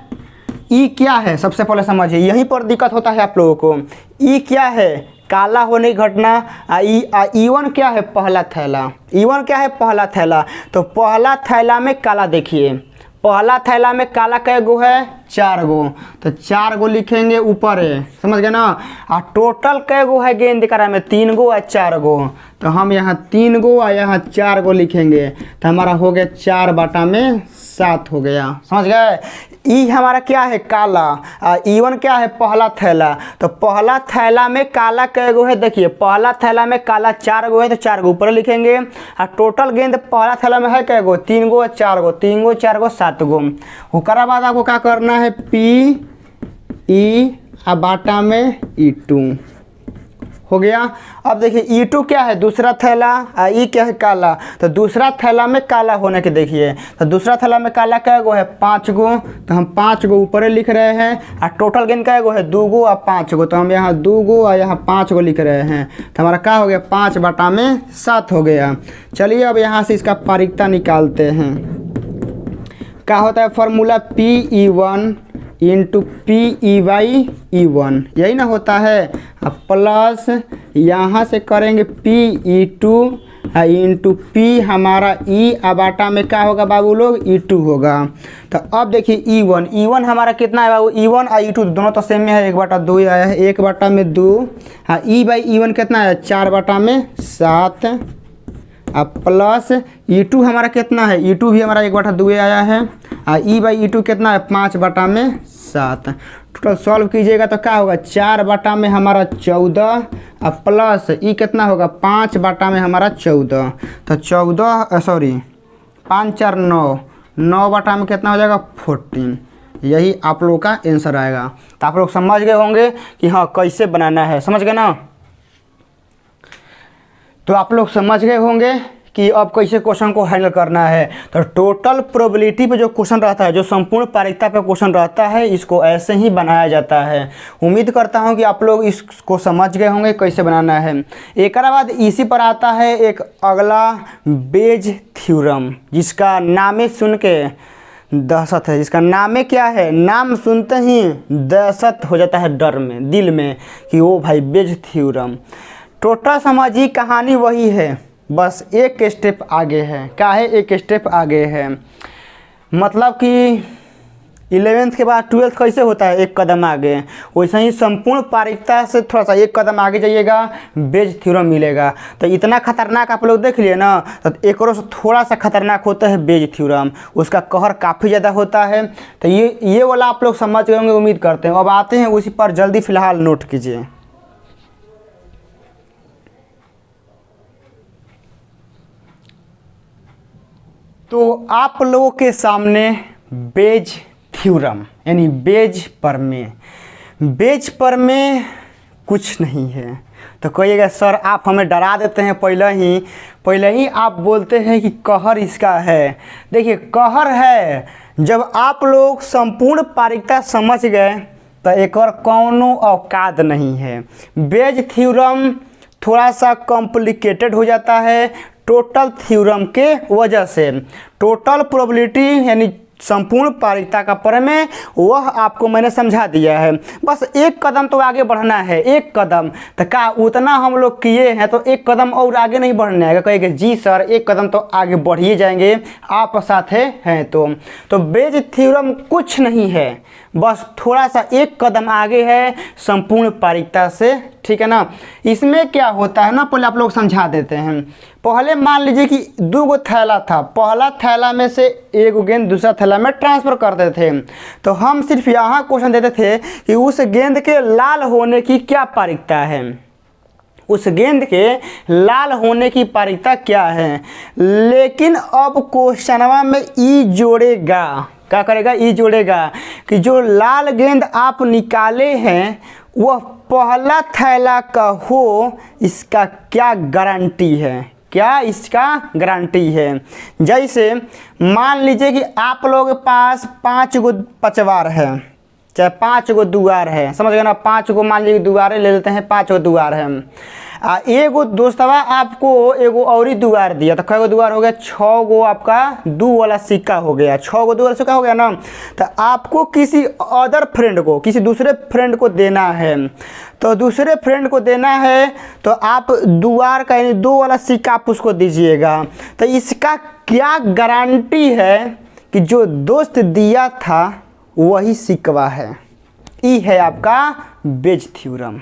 E क्या है सबसे पहले समझिए, यहीं पर दिक्कत होता है आप लोगों को। E क्या है, काला होने की घटना। E1 क्या है, पहला थैला। E1 क्या है, पहला थैला। तो पहला थैला में काला, देखिए पहला थैला में काला कै गो है, 4 गो, तो 4 गो लिखेंगे ऊपर है। समझ गए ना। और टोटल कै गो है गेंद करा में, 3 गो और 4 गो, तो हम यहाँ 3 गो और यहाँ 4 गो लिखेंगे। तो हमारा हो गया 4/7 हो गया। समझ गए। ई हमारा क्या है, काला। E1 क्या है, पहला थैला। तो पहला थैला में काला कै गो है, देखिए पहला थैला में काला 4 गो है, तो 4 गो ऊपर लिखेंगे। और टोटल गेंद पहला थैला में है कै गो, 3 गो 4 गो, 3 गो 4 गो 7 गो। उसके बाद आपको क्या करना है, PE आबाटा में E2 हो गया। अब देखिए E2 क्या है, दूसरा थैला, E क्या है, काला। तो दूसरा थैला में काला होने के देखिए, तो दूसरा थैला में काला कै गो है, 5 गो, तो हम 5 गो ऊपर लिख रहे हैं। और टोटल गेंद कै गो है, 2 गो और 5 गो, तो हम यहाँ 2 गो और यहाँ 5 गो लिख रहे हैं। तो हमारा क्या हो गया, 5/7 हो गया। चलिए अब यहाँ से इसका पारीकता निकालते हैं। क्या होता है फॉर्मूला, PE1 इंटू PE/E1, यही ना होता है। अब प्लस यहाँ से करेंगे PE2 इंटू P हमारा E आबाटा में क्या होगा बाबू लोग, E2 होगा। तो अब देखिए E1 हमारा कितना है बाबू, E1 और E2 दोनों तो सेम में है, 1/2 आया है, 1/2। हाँ E/E1 कितना है, 4/7। अब प्लस E2 हमारा कितना है, E2 भी हमारा 1/2 आया है। E/E2 कितना है, 5/7। टोटल सॉल्व कीजिएगा तो क्या होगा, 4/में में हमारा 14 और प्लस E कितना होगा, 5/में में हमारा 14। तो 14 सॉरी 5 4 9, 9/में में कितना हो जाएगा, 14। यही आप लोगों का आंसर आएगा। तो आप लोग समझ गए होंगे कि हाँ कैसे बनाना है, समझ गए ना। तो आप लोग समझ गए होंगे कि अब कैसे क्वेश्चन को हैंडल करना है। तो टोटल प्रोबेबिलिटी पे जो क्वेश्चन रहता है, जो संपूर्ण पारीक्षता पे क्वेश्चन रहता है, इसको ऐसे ही बनाया जाता है। उम्मीद करता हूं कि आप लोग इसको समझ गए होंगे कैसे बनाना है। एक बाद इसी पर आता है एक अगला बेज थ्योरम, जिसका नामे सुन के दहशत है, जिसका नामे क्या है, नाम सुनते ही दहशत हो जाता है डर में, दिल में, कि वो भाई बेज थ्योरम। टोटल समझिए कहानी वही है, बस एक स्टेप आगे है। क्या है, एक स्टेप आगे है। मतलब कि 11th के बाद 12th कैसे होता है, एक कदम आगे, वैसे ही संपूर्ण पारीक्षता से थोड़ा सा एक कदम आगे जाइएगा, बेज थ्योरम मिलेगा। तो इतना खतरनाक आप लोग देख लिए ना, तो एक और थोड़ा सा खतरनाक होता है बेज थ्योरम, उसका कहर काफ़ी ज़्यादा होता है। तो ये वाला आप लोग समझ गए होंगे, उम्मीद करते हैं। अब आते हैं उसी पर, जल्दी फ़िलहाल नोट कीजिए। तो आप लोगों के सामने बेज थ्योरम यानी बेज प्रमेय। बेज प्रमेय कुछ नहीं है। तो कहिएगा सर आप हमें डरा देते हैं पहले ही आप बोलते हैं कि कहर इसका है। देखिए कहर है, जब आप लोग संपूर्ण पारिकता समझ गए तो एक और कौनो औकात नहीं है। बेज थ्योरम थोड़ा सा कॉम्प्लिकेटेड हो जाता है टोटल थ्योरम के वजह से। टोटल प्रोबेबिलिटी यानी संपूर्ण पारिकता का प्रमेय वह आपको मैंने समझा दिया है। बस एक कदम तो आगे बढ़ना है, एक कदम। तो क्या उतना हम लोग किए हैं तो एक कदम और आगे नहीं बढ़ना है? कहेंगे जी सर एक कदम तो आगे बढ़िए जाएंगे, आप साथ हैं तो बेज थ्योरम कुछ नहीं है, बस थोड़ा सा एक कदम आगे है संपूर्ण पारिकता से, ठीक है ना। इसमें क्या होता है ना, पहले आप लोग समझा देते हैं। पहले मान लीजिए कि 2 गो थैला था, पहला थैला में से एक गेंद दूसरा थैला में ट्रांसफ़र करते थे। तो हम सिर्फ यहाँ क्वेश्चन देते थे कि उस गेंद के लाल होने की क्या पारिकता है, उस गेंद के लाल होने की पारिकता क्या है। लेकिन अब क्वेश्चनवा में ई जोड़ेगा, क्या करेगा? ई जोड़ेगा कि जो लाल गेंद आप निकाले हैं वह पहला थैला का हो, इसका क्या गारंटी है? क्या इसका गारंटी है? जैसे मान लीजिए कि आप लोगों के पास 5 गो पचवार है, चाहे 5 गो दुआर है, समझ गए ना। 5 गो मान लीजिए दुआरे ले लेते हैं, 5 गो दुआर है। एगो दोस्तवा आपको एगो और ही दुआर दिया, तो कै गो दुआर हो गया? 6 गो आपका 2 वाला सिक्का हो गया। 6 गो 2 वाला सिक्का हो गया ना। तो आपको किसी अदर फ्रेंड को, किसी दूसरे फ्रेंड को देना है। तो दूसरे फ्रेंड को देना है तो आप दुआर का यानी 2 वाला सिक्का आप उसको दीजिएगा। तो इसका क्या गारंटी है कि जो दोस्त दिया था वही सिक्का है? ये है आपका बेज थ्योरम,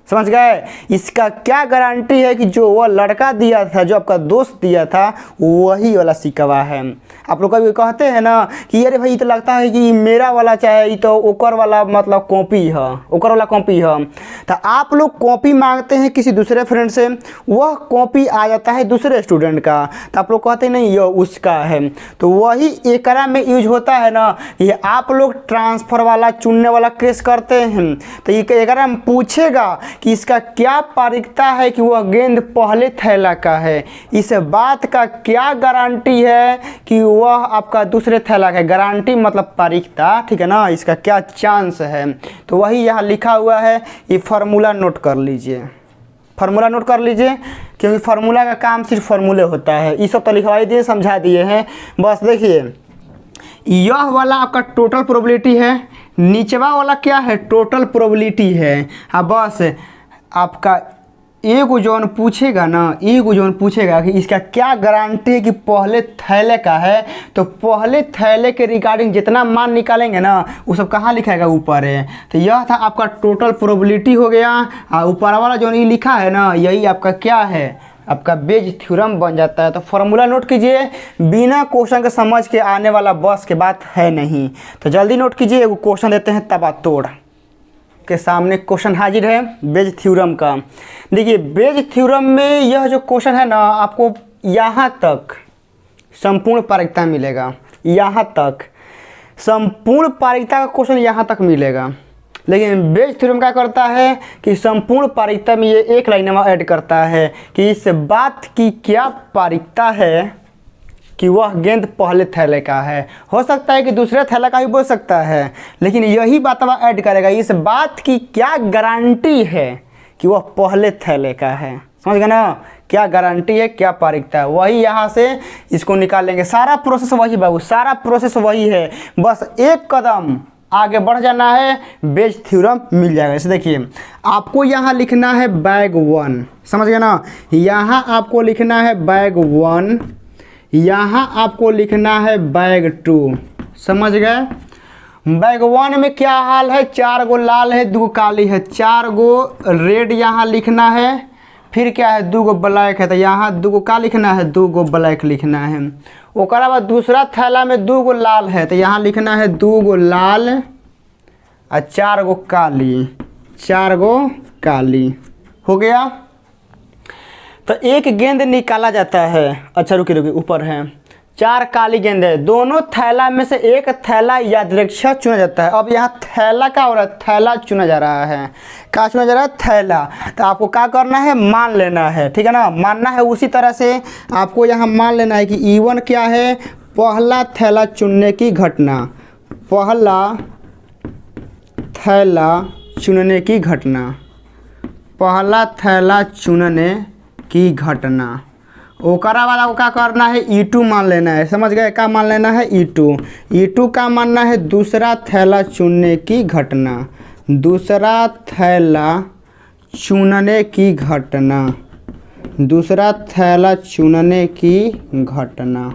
समझ गए। इसका क्या गारंटी है कि जो वह लड़का दिया था, जो आपका दोस्त दिया था, वही वाला सिक्का है। आप लोग कभी कहते हैं ना कि अरे भाई तो लगता है कि मेरा वाला चाहे ये तो ओकर वाला मतलब कॉपी है, ओकर वाला कॉपी है। तो आप लोग कॉपी मांगते हैं किसी दूसरे फ्रेंड से, वह कॉपी आ जाता है दूसरे स्टूडेंट का, तो आप लोग कहते हैं नहीं ये उसका है। तो वही एकरा में यूज होता है ना, ये आप लोग ट्रांसफ़र वाला चुनने वाला केस करते हैं। तो ये एकरा में पूछेगा कि इसका क्या पारिकता है कि वह गेंद पहले थैला का है। इस बात का क्या गारंटी है कि वह आपका दूसरे थैला का है? गारंटी मतलब पारिकता, ठीक है ना। इसका क्या चांस है, तो वही यहाँ लिखा हुआ है। ये फार्मूला नोट कर लीजिए, फार्मूला नोट कर लीजिए, क्योंकि फार्मूला का काम सिर्फ फार्मूले होता है। ये सब तो लिखवाई दिए, समझा दिए हैं। बस देखिए यह वाला आपका टोटल प्रोबेबिलिटी है, नीचवा वाला क्या है? टोटल प्रोबेबिलिटी है। हाँ बस आपका एगो जौन पूछेगा ना, एगो जौन पूछेगा कि इसका क्या गारंटी है कि पहले थैले का है, तो पहले थैले के रिगार्डिंग जितना मान निकालेंगे ना वो सब कहाँ लिखाएगा? ऊपर है। तो यह था आपका टोटल प्रोबेबिलिटी हो गया। और ऊपर वाला जो ये लिखा है ना, यही आपका क्या है? आपका बेज थ्योरम बन जाता है। तो फार्मूला नोट कीजिए, बिना क्वेश्चन के समझ के आने वाला बस के बात है नहीं। तो जल्दी नोट कीजिए, एगो क्वेश्चन देते हैं तबातोड़ के सामने। क्वेश्चन हाजिर है बेज थ्योरम का। देखिए बेज थ्योरम में यह जो क्वेश्चन है ना, आपको यहाँ तक संपूर्ण पारिकता मिलेगा, यहाँ तक संपूर्ण पारिकता का क्वेश्चन यहाँ तक मिलेगा। लेकिन बेज थ्योरम क्या करता है कि संपूर्ण पारिकता में ये एक लाइन में ऐड करता है कि इस बात की क्या पारिकता है कि वह गेंद पहले थैले का है। हो सकता है कि दूसरे थैले का भी बोल सकता है, लेकिन यही बात वह ऐड करेगा, इस बात की क्या गारंटी है कि वह पहले थैले का है। समझ गए ना, क्या गारंटी है, क्या पारिकता है, वही यहाँ से इसको निकालेंगे। सारा प्रोसेस वही बाबू, सारा प्रोसेस वही है, बस एक कदम आगे बढ़ जाना है, बेज थ्योरम मिल जाएगा। इसे देखिए आपको यहाँ लिखना है बैग 1, समझ गए ना। यहाँ आपको लिखना है बैग 1, यहाँ आपको लिखना है बैग 2, समझ गए। बैग 1 में क्या हाल है? 4 गो लाल है, 2 गो काली है, 4 गो रेड यहाँ लिखना है, फिर क्या है 2 गो ब्लैक है, तो यहाँ 2 गो का लिखना है, 2 गो ब्लैक लिखना है। ओकरा बाद दूसरा थैला में 2 गो लाल है, तो यहाँ लिखना है 2 गो लाल और 4 गो काली, 4 गो काली हो गया। तो एक गेंद निकाला जाता है, अच्छा रुकिए ऊपर है। 4 काली गेंद है। दोनों थैला में से एक थैला यादृच्छिक चुना जाता है। अब यहाँ थैला का हो रहा है, थैला चुना जा रहा है। क्या चुना जा रहा है? थैला। तो आपको क्या करना है? मान लेना है, ठीक है ना, मानना है। उसी तरह से आपको यहाँ मान लेना है कि E1 क्या है? पहला थैला चुनने की घटना, पहला थैला चुनने की घटना, पहला थैला चुनने की घटना। ओकरा बाद आपको क्या करना है? E2 मान लेना है। समझ गए? क्या मान लेना है? E2 का मानना है दूसरा थैला चुनने की घटना, दूसरा थैला चुनने की घटना, दूसरा थैला चुनने की घटना।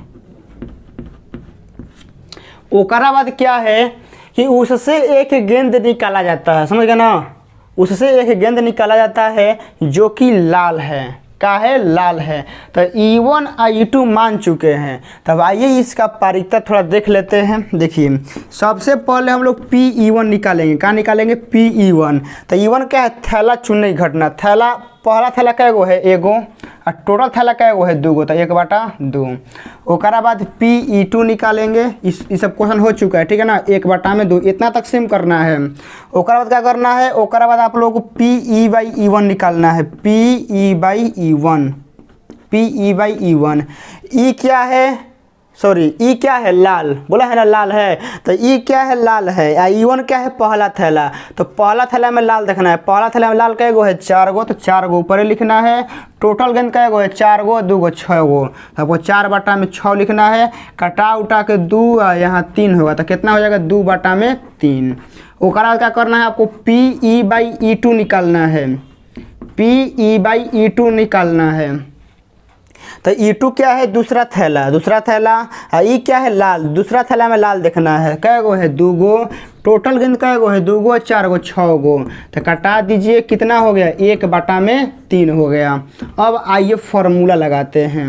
ओकरा बाद क्या है कि उससे एक गेंद निकाला जाता है। समझ गए ना? उससे एक गेंद निकाला जाता है जो कि लाल है। क्या है? लाल है। तो E1 और E2 मान चुके हैं। तब आइए इसका पारीक्षता थोड़ा देख लेते हैं। देखिए, सबसे पहले हम लोग PE1 निकालेंगे। क्या निकालेंगे? PE1। तो E1 क्या है? थैला चुनने की घटना। थैला, पहला थैला कै गो है? एगो। और टोटल थैला कै गो है? 2 गो। तो 1/2। ओकरा बाद PE2 निकालेंगे। इस सब क्वेश्चन हो चुका है, ठीक है ना। 1/2 इतना तक सेम करना है। ओकरा बाद क्या करना है? ओकरा बाद आप लोग को PE/E1 निकालना है। PE/E1, PE/E1। E क्या है? सॉरी, E क्या है? लाल। बोला है ना, लाल है। तो E क्या है? लाल है। E1 क्या है? पहला थैला। तो पहला थैला में लाल देखना है। पहला थैला में लाल कै गो है? 4 गो। तो 4 गो ऊपर लिखना है। टोटल गेंद कै गो है? 4 गो, 2 गो, 6 गो। तो आपको 4/6 लिखना है। कटा उठा के 2 यहाँ 3 होगा। तो कितना हो जाएगा? 2/3। ओकरा बाद क्या करना है? आपको PE/E2 निकालना है। PE/E2 निकालना है। तो E2 क्या है? दूसरा थैला, दूसरा थैला। E क्या है? लाल। दूसरा थैला में लाल देखना है। कै गो है? 2 गो। टोटल गेंद कै गो है? 2 गो, 4 गो, 6 गो। तो कटा दीजिए। कितना हो गया? 1/3 हो गया। अब आइए फॉर्मूला लगाते हैं।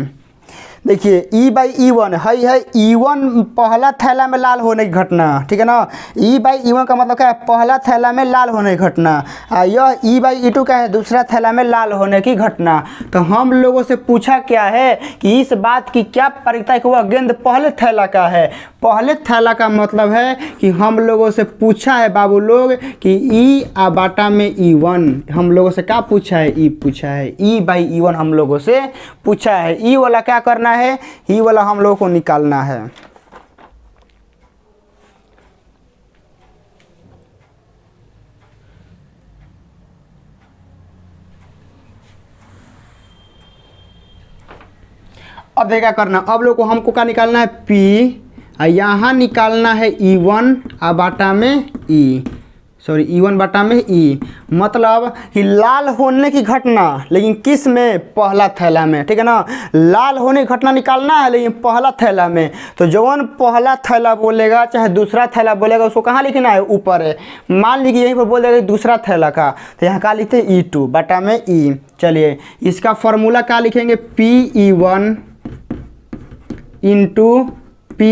देखिए, E/E1 है E1 पहला थैला में लाल होने की घटना, ठीक है ना। E/E1 का मतलब क्या है? पहला थैला में लाल होने की घटना। यह E/E2 क्या है? दूसरा थैला में लाल होने की घटना। तो हम लोगों से पूछा क्या है कि इस बात की क्या पारीक्षता है कि वह गेंद पहले थैला का है। पहले थैला का मतलब है कि हम लोगों से पूछा है बाबू लोग कि E/E1 हम लोगों से क्या पूछा है? E पूछा है। E/E1 हम लोगों से पूछा है। E वाला क्या करना है? E वाला हम लोगों को निकालना है। अब देखा करना, अब लोग को हमको क्या निकालना है? P। यहाँ निकालना है E1 E1/E। मतलब कि लाल होने की घटना, लेकिन किस में? पहला थैला में, ठीक है ना। लाल होने की घटना निकालना है, लेकिन पहला थैला में। तो जवन पहला थैला बोलेगा चाहे दूसरा थैला बोलेगा, उसको कहाँ लिखना है? ऊपर है। मान लीजिए यहीं पर बोल देगा दूसरा थैला का, तो यहाँ क्या लिखते हैं? E2/E। चलिए, इसका फॉर्मूला क्या लिखेंगे? PE1 × P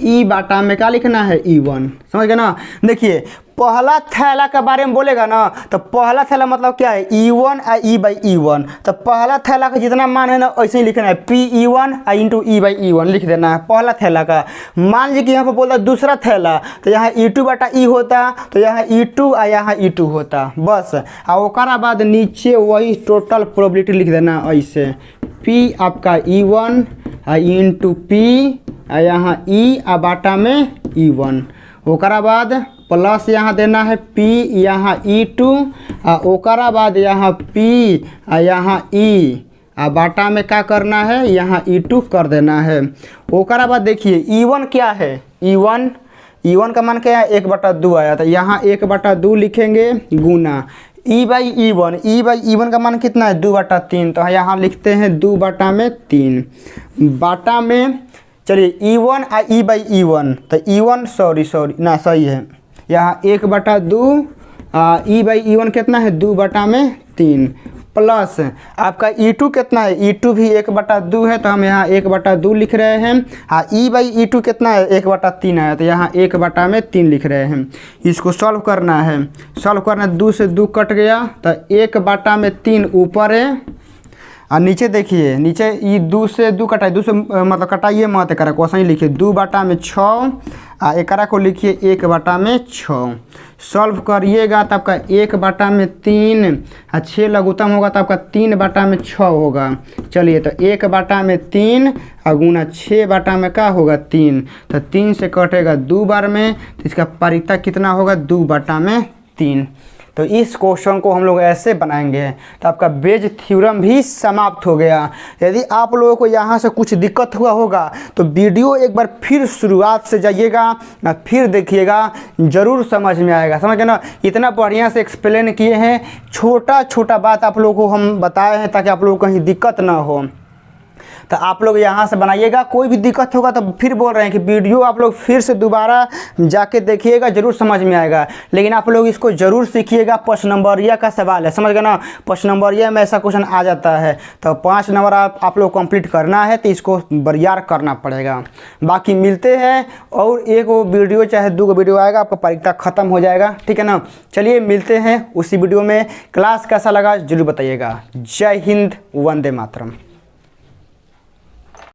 E में क्या लिखना है? E1। समझ गए ना। देखिए, पहला थैला के बारे में बोलेगा ना, तो पहला थैला मतलब क्या है? E1 और E/E1। तो पहला थैला का जितना मान है ना, ऐसे ही लिखना है। PE1 × E/E1 लिख देना है पहला थैला का। मान लीजिए कि यहाँ पर बोलता दूसरा थैला, तो यहाँ E2/E होता, तो यहाँ E2 और यहाँ E2 होता, बस। और ओकरा बाद नीचे वही टोटल प्रोबेबिलिटी लिख देना ऐसे। P आपका E1 × P यहाँ E/बाटा में E1। ओकरा बाद प्लस यहाँ देना है P यहाँ E2 ओकरा बाद यहाँ P यहाँ E बाटा में क्या करना है? यहाँ E2 कर देना है। ओकरा बाद देखिए E1 क्या है? E1 का मान क्या है? 1/2 आया था। यहाँ 1/2 लिखेंगे गुना E/E1 का मान कितना है? 2/3। तो यहाँ लिखते हैं 2/3 बाटा में। चलिए E1 और E/E1, तो E1 सॉरी ना सही है। यहाँ 1/2 E/E1 कितना है? 2/3 प्लस आपका E2 कितना है? E2 भी 1/2 है, तो हम यहाँ 1/2 लिख रहे हैं। हाँ, E/E2 कितना है? 1/3 आया, तो यहाँ 1/3 लिख रहे हैं। इसको सॉल्व करना है। सॉल्व करना 2 से 2 कट गया, तो 1/3 ऊपर है और नीचे देखिए, नीचे ये 2 से 2 कटाई, 2 से मतलब कटाइए मत करा, क्वेश्चन ही लिखिए 2 बटा में 6 और एकरा को लिखिए 1 बटा में 6। सॉल्व करिएगा तो आपका 1 बटा में 3 और 6 लघुत्तम होगा तो आपका 3 बटा में 6 होगा। चलिए तो 1 बटा में 3 और गुना 6 बटा में क्या होगा 3, तो 3 से कटेगा 2 बार में, तो इसका पारीता कितना होगा 2 बटा में 3। तो इस क्वेश्चन को हम लोग ऐसे बनाएंगे तो आपका बेज थ्योरम भी समाप्त हो गया। यदि आप लोगों को यहाँ से कुछ दिक्कत हुआ होगा तो वीडियो एक बार फिर शुरुआत से जाइएगा ना, फिर देखिएगा, ज़रूर समझ में आएगा। समझ गए ना, इतना बढ़िया से एक्सप्लेन किए हैं, छोटा छोटा बात आप लोगों को हम बताए हैं ताकि आप लोगों को कहीं दिक्कत ना हो। तो आप लोग यहाँ से बनाइएगा, कोई भी दिक्कत होगा तो फिर बोल रहे हैं कि वीडियो आप लोग फिर से दोबारा जाके देखिएगा, ज़रूर समझ में आएगा। लेकिन आप लोग इसको ज़रूर सीखिएगा, 5 नंबरिया का सवाल है, समझ गए ना, 5 नंबरिया में ऐसा क्वेश्चन आ जाता है। तो 5 नंबर आप लोग कंप्लीट करना है तो इसको बरियार करना पड़ेगा। बाकी मिलते हैं और एक वो वीडियो चाहे 2 वीडियो आएगा, आपका परीक्षा ख़त्म हो जाएगा, ठीक है ना। चलिए मिलते हैं उसी वीडियो में। क्लास कैसा लगा ज़रूर बताइएगा। जय हिंद, वंदे मातरम।